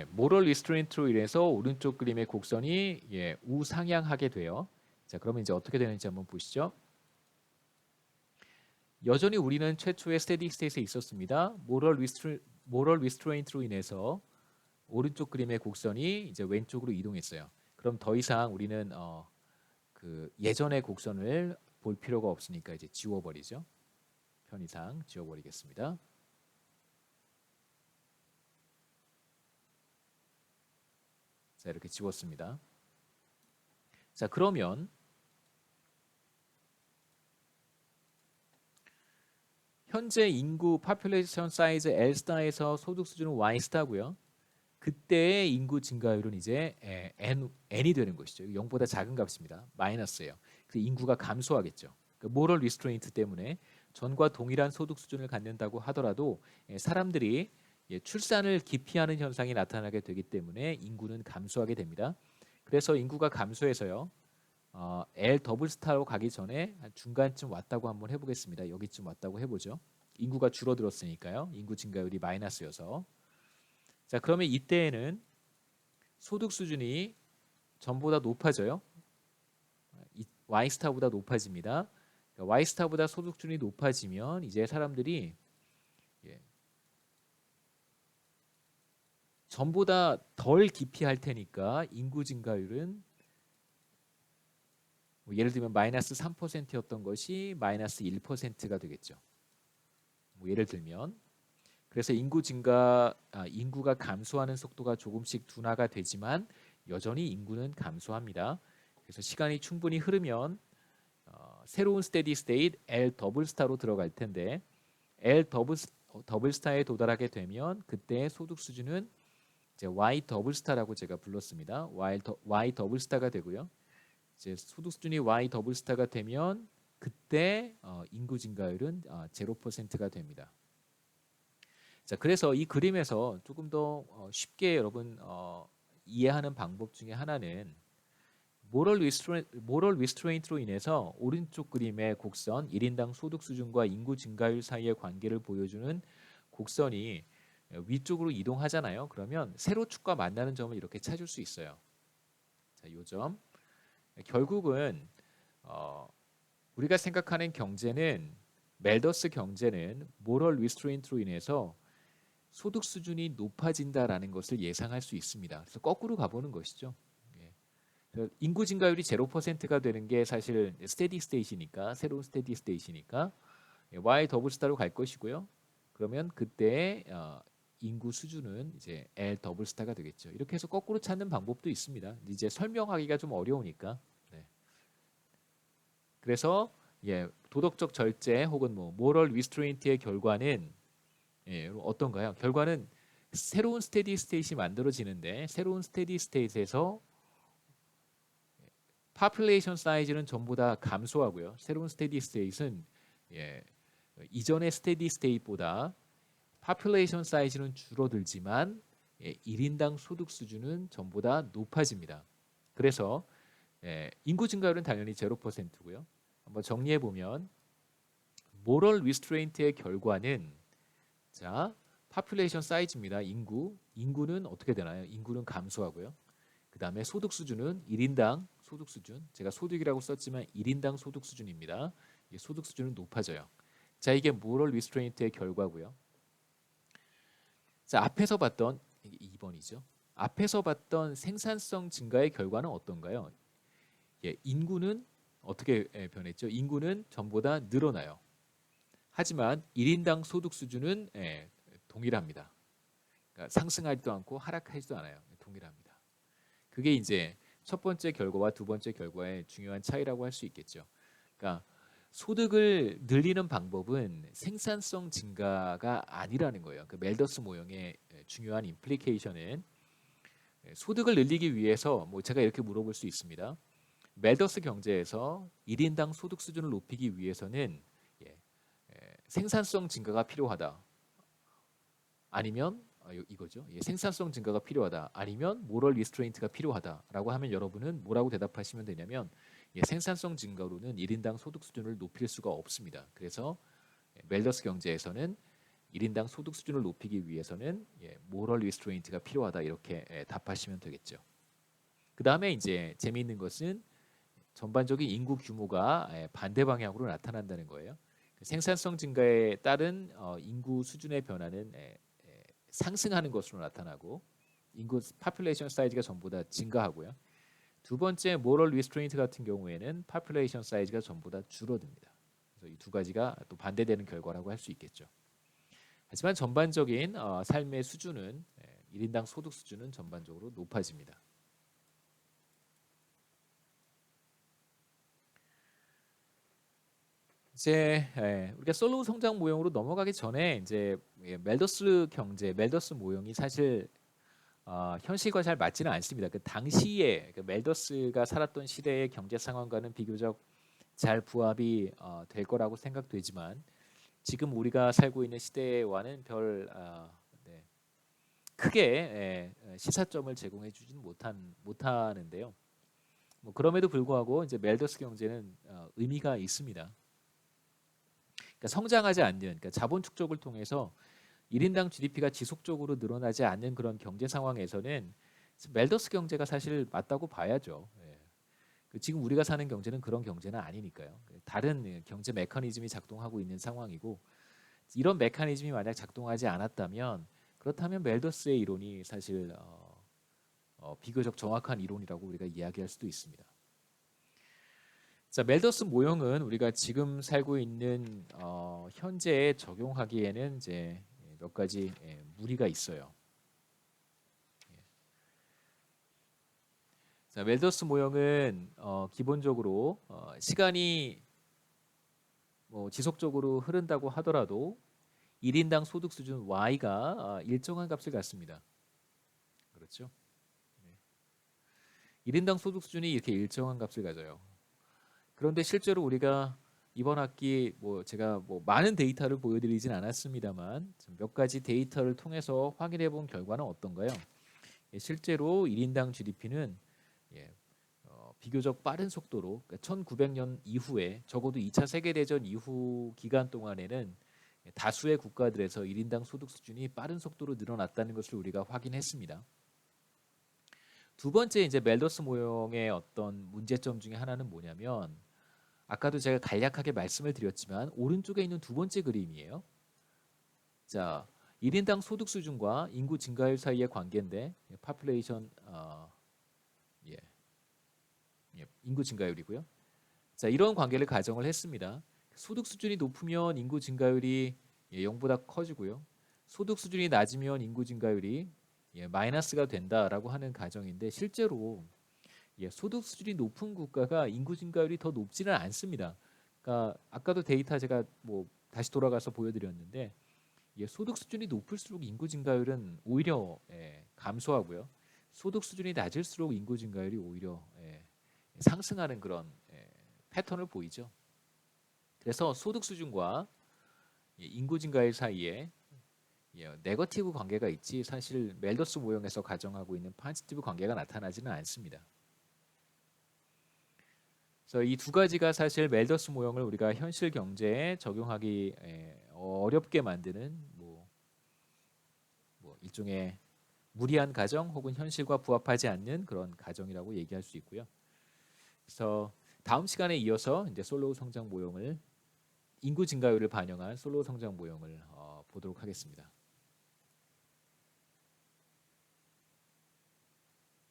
모럴 리스트레인트로 인해서 오른쪽 그림의 곡선이 우상향하게 돼요. 자, 그러면 이제 어떻게 되는지 한번 보시죠. 여전히 우리는 최초의 스테디 스테이트에 있었습니다. 모럴 리스트레인트로 인해서 오른쪽 그림의 곡선이 이제 왼쪽으로 이동했어요. 그럼 더 이상 우리는 그 예전의 곡선을 볼 필요가 없으니까 이제 지워버리죠. 편의상 지워버리겠습니다. 자, 이렇게 지웠습니다. 자, 그러면 현재 인구 population size L스타에서 소득 수준은 Y스타고요. 그때의 인구 증가율은 이제 n이 되는 것이죠. 0보다 작은 값입니다. 마이너스예요. 그래서 인구가 감소하겠죠. 그 모럴 리스트레인트 때문에 전과 동일한 소득 수준을 갖는다고 하더라도 사람들이 출산을 기피하는 현상이 나타나게 되기 때문에 인구는 감소하게 됩니다. 그래서 인구가 감소해서요. L 더블 스타로 가기 전에 한 중간쯤 왔다고 한번 해보겠습니다. 여기쯤 왔다고 해보죠. 인구가 줄어들었으니까요. 인구 증가율이 마이너스여서. 자, 그러면 이때에는 소득 수준이 전보다 높아져요. Y스타보다 높아집니다. Y스타보다 소득 수준이 높아지면 이제 사람들이 전보다 덜 기피할 테니까 인구 증가율은 예를 들면 마이너스 3%였던 것이 마이너스 1%가 되겠죠. 예를 들면 그래서 인구가 감소하는 속도가 조금씩 둔화가 되지만 여전히 인구는 감소합니다. 그래서 시간이 충분히 흐르면 새로운 스테디 스테이트 L 더블 스타로 들어갈 텐데 L 더블 스타에 도달하게 되면 그때의 소득 수준은 이제 Y 더블 스타라고 제가 불렀습니다. Y 더블 스타가 되고요. 이제 소득 수준이 Y 더블 스타가 되면 그때 인구 증가율은 0%가 됩니다. 자, 그래서 이 그림에서 조금 더 쉽게 여러분 이해하는 방법 중에 하나는 모럴 리스트레인트로 인해서 오른쪽 그림의 곡선 1인당 소득 수준과 인구 증가율 사이의 관계를 보여주는 곡선이 위쪽으로 이동하잖아요. 그러면 세로축과 만나는 점을 이렇게 찾을 수 있어요. 자, 요 점. 결국은 우리가 생각하는 경제는 멜더스 경제는 모럴 리스트레인트로 인해서 소득 수준이 높아진다라는 것을 예상할 수 있습니다. 그래서 거꾸로 가보는 것이죠. 인구 증가율이 0%가 되는 게 사실 스테디 스테이트니까 새로운 스테디 스테이트니까 Y 더블 스타로 갈 것이고요. 그러면 그때 인구 수준은 이제 L 더블 스타가 되겠죠. 이렇게 해서 거꾸로 찾는 방법도 있습니다. 이제 설명하기가 좀 어려우니까. 네. 그래서 도덕적 절제 혹은 모럴 리스트레인트의 결과는 어떤가요? 결과는 새로운 스테디 스테이트이 만들어지는데 새로운 스테디 스테이트에서 파퓰레이션 사이즈는 전보다 감소하고요. 새로운 스테디 스테이트는 이전의 스테디 스테이트보다 파퓰레이션 사이즈는 줄어들지만 1인당 소득 수준은 전보다 높아집니다. 그래서 인구 증가율은 당연히 0%고요. 한번 정리해 보면 모럴 리스트레인트의 결과는 자, 파퓰레이션 사이즈입니다. 인구는 어떻게 되나요? 인구는 감소하고요. 그 다음에 소득 수준은 1인당 소득 수준, 제가 소득이라고 썼지만 1인당 소득 수준입니다. 소득 수준은 높아져요. 자, 이게 모럴 리스트레인트의 결과고요. 자, 앞에서 봤던 2번이죠. 앞에서 봤던 생산성 증가의 결과는 어떤가요? 인구는 어떻게 변했죠? 인구는 전보다 늘어나요. 하지만 1인당 소득 수준은 동일합니다. 그러니까 상승하지도 않고 하락하지도 않아요. 동일합니다. 그게 이제 첫 번째 결과와 두 번째 결과의 중요한 차이라고 할 수 있겠죠. 그러니까 소득을 늘리는 방법은 생산성 증가가 아니라는 거예요. 그 멜더스 모형의 중요한 임플리케이션은 소득을 늘리기 위해서 제가 이렇게 물어볼 수 있습니다. 멜더스 경제에서 1인당 소득 수준을 높이기 위해서는 생산성 증가가 필요하다. 아니면 이거죠. 생산성 증가가 필요하다. 아니면 모럴 리스트레인트가 필요하다라고 하면 여러분은 뭐라고 대답하시면 되냐면 생산성 증가로는 1인당 소득 수준을 높일 수가 없습니다. 그래서 멜더스 경제에서는 1인당 소득 수준을 높이기 위해서는 모럴 리스트레인트가 필요하다 이렇게 답하시면 되겠죠. 그 다음에 이제 재미있는 것은 전반적인 인구 규모가 반대 방향으로 나타난다는 거예요. 생산성 증가에 따른 인구 수준의 변화는 상승하는 것으로 나타나고 인구 파퓰레이션 사이즈가 전부 다 증가하고요. 두 번째 모럴 리스트레인트 같은 경우에는 파퓰레이션 사이즈가 전부 다 줄어듭니다. 그래서 이 두 가지가 또 반대되는 결과라고 할 수 있겠죠. 하지만 전반적인 삶의 수준은 1인당 소득 수준은 전반적으로 높아집니다. 이제 우리가 솔로우 성장 모형으로 넘어가기 전에 이제 멜더스 경제, 멜더스 모형이 사실 현실과 잘 맞지는 않습니다. 그 당시에 그 멜더스가 살았던 시대의 경제 상황과는 비교적 잘 부합이 될 거라고 생각되지만 지금 우리가 살고 있는 시대와는 별 크게 시사점을 제공해 주지는 못하는데요. 뭐 그럼에도 불구하고 이제 멜더스 경제는 의미가 있습니다. 그러니까 성장하지 않는, 그러니까 자본 축적을 통해서 1인당 GDP가 지속적으로 늘어나지 않는 그런 경제 상황에서는 멜더스 경제가 사실 맞다고 봐야죠. 지금 우리가 사는 경제는 그런 경제는 아니니까요. 다른 경제 메커니즘이 작동하고 있는 상황이고 이런 메커니즘이 만약 작동하지 않았다면 그렇다면 멜더스의 이론이 사실 비교적 정확한 이론이라고 우리가 이야기할 수도 있습니다. 자, 멜더스 모형은 우리가 지금 살고 있는 현재에 적용하기에는 이제 몇 가지 무리가 있어요. 자, 멜더스 모형은 기본적으로 시간이 뭐 지속적으로 흐른다고 하더라도 1인당 소득 수준 Y가 일정한 값을 갖습니다. 그렇죠? 1인당 소득 수준이 이렇게 일정한 값을 가져요. 그런데 실제로 우리가 이번 학기 뭐 제가 뭐 많은 데이터를 보여드리진 않았습니다만 몇 가지 데이터를 통해서 확인해 본 결과는 어떤가요? 실제로 1인당 GDP는 비교적 빠른 속도로 그러니까 1900년 이후에 적어도 2차 세계대전 이후 기간 동안에는 다수의 국가들에서 1인당 소득 수준이 빠른 속도로 늘어났다는 것을 우리가 확인했습니다. 두 번째 이제 멜더스 모형의 어떤 문제점 중에 하나는 뭐냐면 아까도 제가 간략하게 말씀을 드렸지만 오른쪽에 있는 두 번째 그림이에요. 자, 1인당 소득 수준과 인구 증가율 사이의 관계인데 파퓰레이션 인구 증가율이고요. 자, 이런 관계를 가정을 했습니다. 소득 수준이 높으면 인구 증가율이 0보다 커지고요. 소득 수준이 낮으면 인구 증가율이 마이너스가 된다라고 하는 가정인데 실제로 소득 수준이 높은 국가가 인구 증가율이 더 높지는 않습니다. 그러니까 아까도 데이터 제가 뭐 다시 돌아가서 보여드렸는데 소득 수준이 높을수록 인구 증가율은 오히려 감소하고요. 소득 수준이 낮을수록 인구 증가율이 오히려 상승하는 그런 패턴을 보이죠. 그래서 소득 수준과 인구 증가율 사이에 네거티브 관계가 있지 사실 멜더스 모형에서 가정하고 있는 포지티브 관계가 나타나지는 않습니다. 그래서 이 두 가지가 사실 멜더스 모형을 우리가 현실 경제에 적용하기 어렵게 만드는 뭐 일종의 무리한 가정 혹은 현실과 부합하지 않는 그런 가정이라고 얘기할 수 있고요. 그래서 다음 시간에 이어서 이제 솔로우 성장 모형을 인구 증가율을 반영한 솔로우 성장 모형을 보도록 하겠습니다.